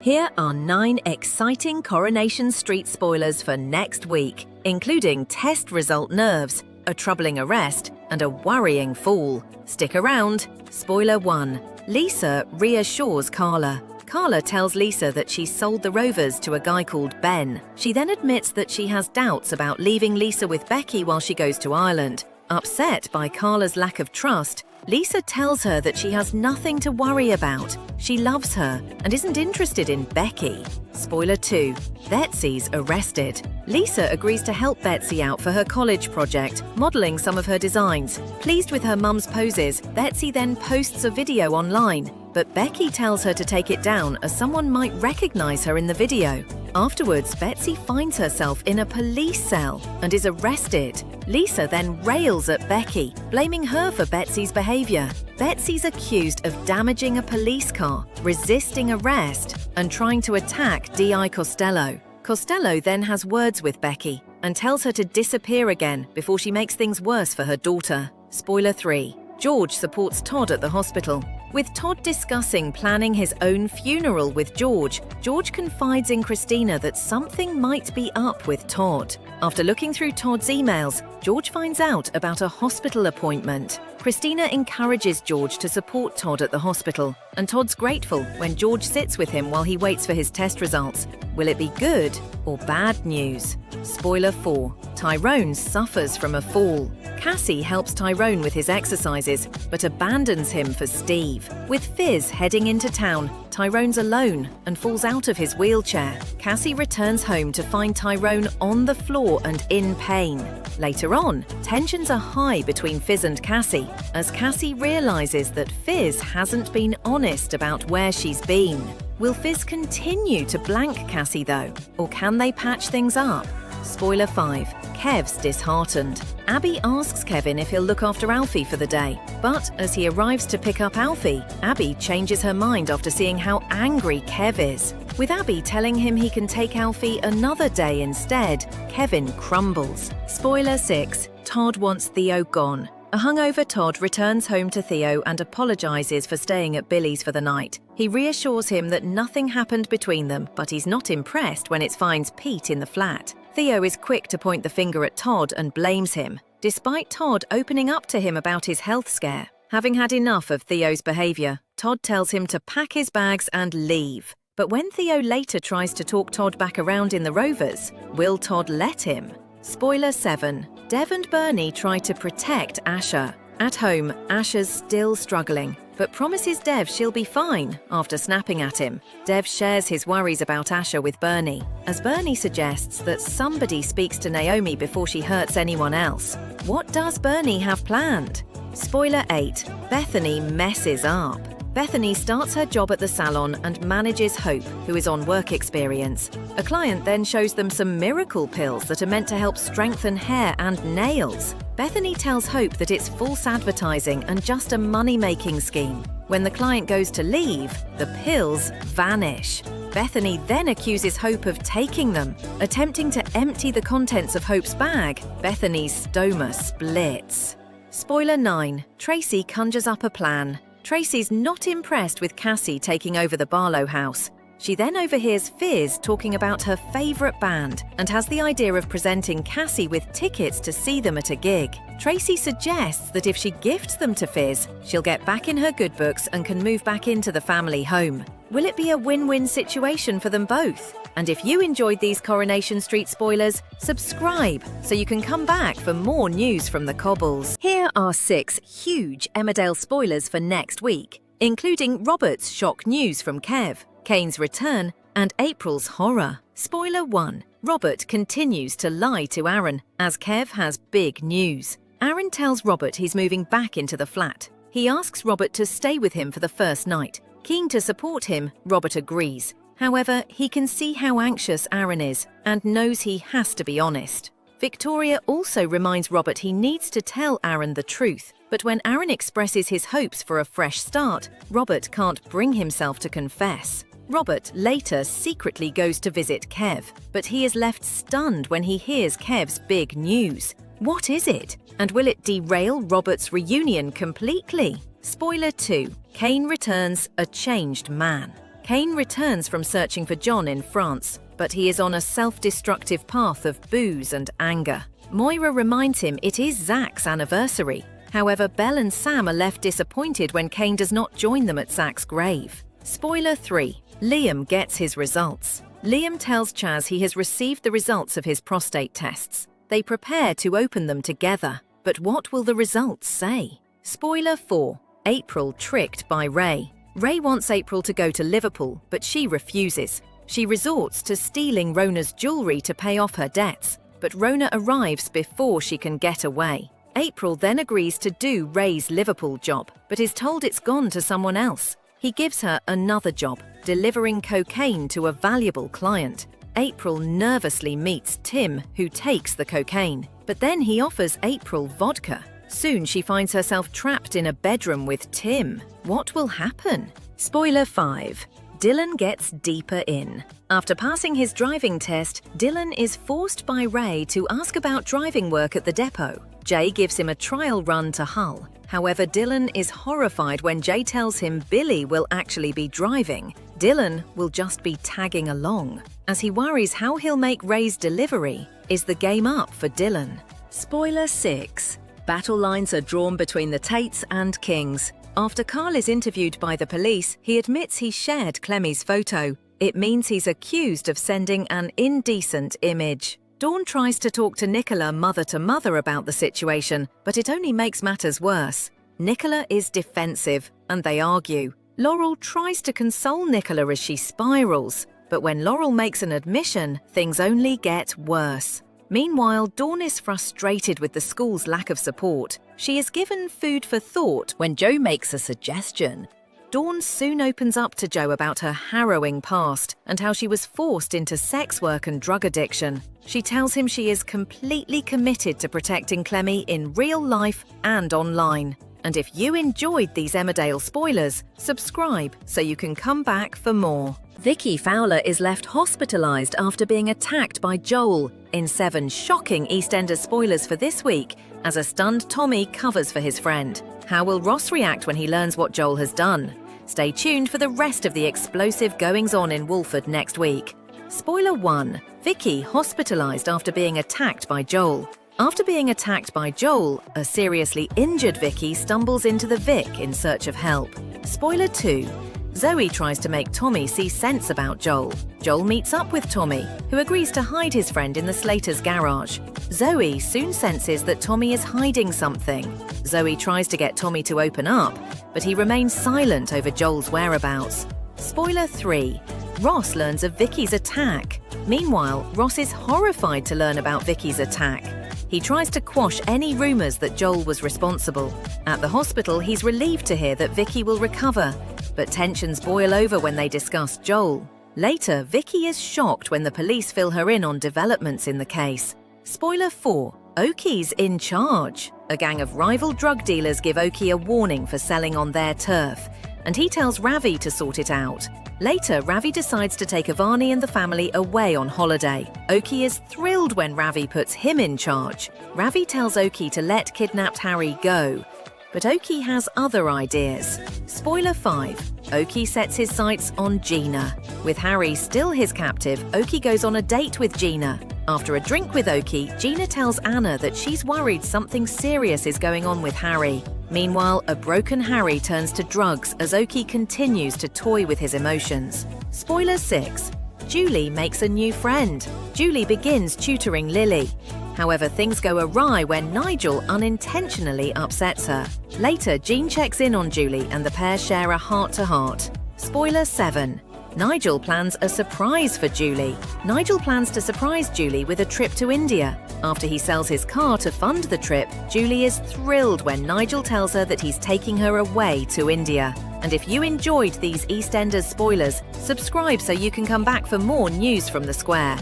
Here are 9 exciting Coronation Street spoilers for next week, including test result nerves, a troubling arrest, and a worrying fall. Stick around. Spoiler 1. Lisa reassures Carla. Carla tells Lisa that she sold the Rovers to a guy called Ben. She then admits that she has doubts about leaving Lisa with Becky while she goes to Ireland. Upset by Carla's lack of trust, Lisa tells her that she has nothing to worry about. She loves her and isn't interested in Becky. Spoiler 2. Betsy's arrested. Lisa agrees to help Betsy out for her college project, modelling some of her designs. Pleased with her mum's poses, Betsy then posts a video online. But Becky tells her to take it down as someone might recognise her in the video. Afterwards, Betsy finds herself in a police cell and is arrested. Lisa then rails at Becky, blaming her for Betsy's behaviour. Betsy's accused of damaging a police car, resisting arrest, and trying to attack D.I. Costello. Costello then has words with Becky and tells her to disappear again before she makes things worse for her daughter. Spoiler 3. George supports Todd at the hospital. With Todd discussing planning his own funeral with George, George confides in Christina that something might be up with Todd. After looking through Todd's emails, George finds out about a hospital appointment. Christina encourages George to support Todd at the hospital, and Todd's grateful when George sits with him while he waits for his test results. Will it be good or bad news? Spoiler 4. Tyrone suffers from a fall. Cassie helps Tyrone with his exercises, but abandons him for Steve. With Fizz heading into town, Tyrone's alone and falls out of his wheelchair. Cassie returns home to find Tyrone on the floor and in pain. Later on, tensions are high between Fizz and Cassie, as Cassie realises that Fizz hasn't been honest about where she's been. Will Fizz continue to blank Cassie though, or can they patch things up? Spoiler 5. Kev's disheartened. Abby asks Kevin if he'll look after Alfie for the day, but as he arrives to pick up Alfie, Abby changes her mind after seeing how angry Kev is. With Abby telling him he can take Alfie another day instead, Kevin crumbles. Spoiler 6. Todd wants Theo gone. A hungover Todd returns home to Theo and apologises for staying at Billy's for the night. He reassures him that nothing happened between them, but he's not impressed when it finds Pete in the flat. Theo is quick to point the finger at Todd and blames him, despite Todd opening up to him about his health scare. Having had enough of Theo's behaviour, Todd tells him to pack his bags and leave. But when Theo later tries to talk Todd back around in the Rovers, will Todd let him? Spoiler 7. Dev and Bernie try to protect Asher. At home, Asher's still struggling, but promises Dev she'll be fine after snapping at him. Dev shares his worries about Asher with Bernie, as Bernie suggests that somebody speaks to Naomi before she hurts anyone else. What does Bernie have planned? Spoiler 8. Bethany messes up. Bethany starts her job at the salon and manages Hope, who is on work experience. A client then shows them some miracle pills that are meant to help strengthen hair and nails. Bethany tells Hope that it's false advertising and just a money-making scheme. When the client goes to leave, the pills vanish. Bethany then accuses Hope of taking them. Attempting to empty the contents of Hope's bag, Bethany's stoma splits. Spoiler 9. Tracy conjures up a plan. Tracy's not impressed with Cassie taking over the Barlow house. She then overhears Fizz talking about her favourite band and has the idea of presenting Cassie with tickets to see them at a gig. Tracy suggests that if she gifts them to Fizz, she'll get back in her good books and can move back into the family home. Will it be a win-win situation for them both? And if you enjoyed these Coronation Street spoilers, subscribe so you can come back for more news from the Cobbles. Here are 6 huge Emmerdale spoilers for next week, including Robert's shock news from Kev, Kane's return, and April's horror. Spoiler 1. Robert continues to lie to Aaron, as Kev has big news. Aaron tells Robert he's moving back into the flat. He asks Robert to stay with him for the first night. Keen to support him, Robert agrees. However, he can see how anxious Aaron is and knows he has to be honest. Victoria also reminds Robert he needs to tell Aaron the truth, but when Aaron expresses his hopes for a fresh start, Robert can't bring himself to confess. Robert later secretly goes to visit Kev, but he is left stunned when he hears Kev's big news. What is it? And will it derail Robert's reunion completely? Spoiler 2. Kane returns a changed man. Kane returns from searching for John in France, but he is on a self-destructive path of booze and anger. Moira reminds him it is Zach's anniversary. However, Belle and Sam are left disappointed when Kane does not join them at Zach's grave. Spoiler 3. Liam gets his results. Liam tells Chaz he has received the results of his prostate tests. They prepare to open them together. But what will the results say? Spoiler 4. April tricked by Ray. Ray wants April to go to Liverpool, but she refuses. She resorts to stealing Rona's jewelry to pay off her debts, but Rona arrives before she can get away. April then agrees to do Ray's Liverpool job, but is told it's gone to someone else. He gives her another job, delivering cocaine to a valuable client. April nervously meets Tim, who takes the cocaine, but then he offers April vodka. Soon she finds herself trapped in a bedroom with Tim. What will happen? Spoiler 5. Dylan gets deeper in. After passing his driving test, Dylan is forced by Ray to ask about driving work at the depot. Jay gives him a trial run to Hull. However, Dylan is horrified when Jay tells him Billy will actually be driving. Dylan will just be tagging along. As he worries how he'll make Ray's delivery, is the game up for Dylan? Spoiler 6. Battle lines are drawn between the Tates and Kings. After Carl is interviewed by the police, he admits he shared Clemmy's photo. It means he's accused of sending an indecent image. Dawn tries to talk to Nicola mother to mother about the situation, but it only makes matters worse. Nicola is defensive, and they argue. Laurel tries to console Nicola as she spirals, but when Laurel makes an admission, things only get worse. Meanwhile, Dawn is frustrated with the school's lack of support. She is given food for thought when Joe makes a suggestion. Dawn soon opens up to Joe about her harrowing past and how she was forced into sex work and drug addiction. She tells him she is completely committed to protecting Clemmy in real life and online. And if you enjoyed these Emmerdale spoilers, subscribe so you can come back for more. Vicky Fowler is left hospitalised after being attacked by Joel in 7 shocking EastEnders spoilers for this week as a stunned Tommy covers for his friend. How will Ross react when he learns what Joel has done? Stay tuned for the rest of the explosive goings-on in Wolford next week. Spoiler 1. Vicky hospitalised after being attacked by Joel. After being attacked by Joel, a seriously injured Vicky stumbles into the Vic in search of help. Spoiler 2. Zoe tries to make Tommy see sense about Joel. Joel meets up with Tommy, who agrees to hide his friend in the Slaters' garage. Zoe soon senses that Tommy is hiding something. Zoe tries to get Tommy to open up, but he remains silent over Joel's whereabouts. Spoiler 3. Ross learns of Vicky's attack. Meanwhile, Ross is horrified to learn about Vicky's attack. He tries to quash any rumours that Joel was responsible. At the hospital, he's relieved to hear that Vicky will recover, but tensions boil over when they discuss Joel. Later, Vicky is shocked when the police fill her in on developments in the case. Spoiler 4. Oki's in charge. A gang of rival drug dealers give Oki a warning for selling on their turf, and he tells Ravi to sort it out. Later, Ravi decides to take Avani and the family away on holiday. Oki is thrilled when Ravi puts him in charge. Ravi tells Oki to let kidnapped Harry go, but Oki has other ideas. Spoiler 5. Oki sets his sights on Gina. With Harry still his captive, Oki goes on a date with Gina. After a drink with Oki, Gina tells Anna that she's worried something serious is going on with Harry. Meanwhile, a broken Harry turns to drugs as Oki continues to toy with his emotions. Spoiler 6. Julie makes a new friend. Julie begins tutoring Lily. However, things go awry when Nigel unintentionally upsets her. Later, Jean checks in on Julie and the pair share a heart-to-heart. Spoiler 7. Nigel plans a surprise for Julie. Nigel plans to surprise Julie with a trip to India. After he sells his car to fund the trip, Julie is thrilled when Nigel tells her that he's taking her away to India. And if you enjoyed these EastEnders spoilers, subscribe so you can come back for more news from the square.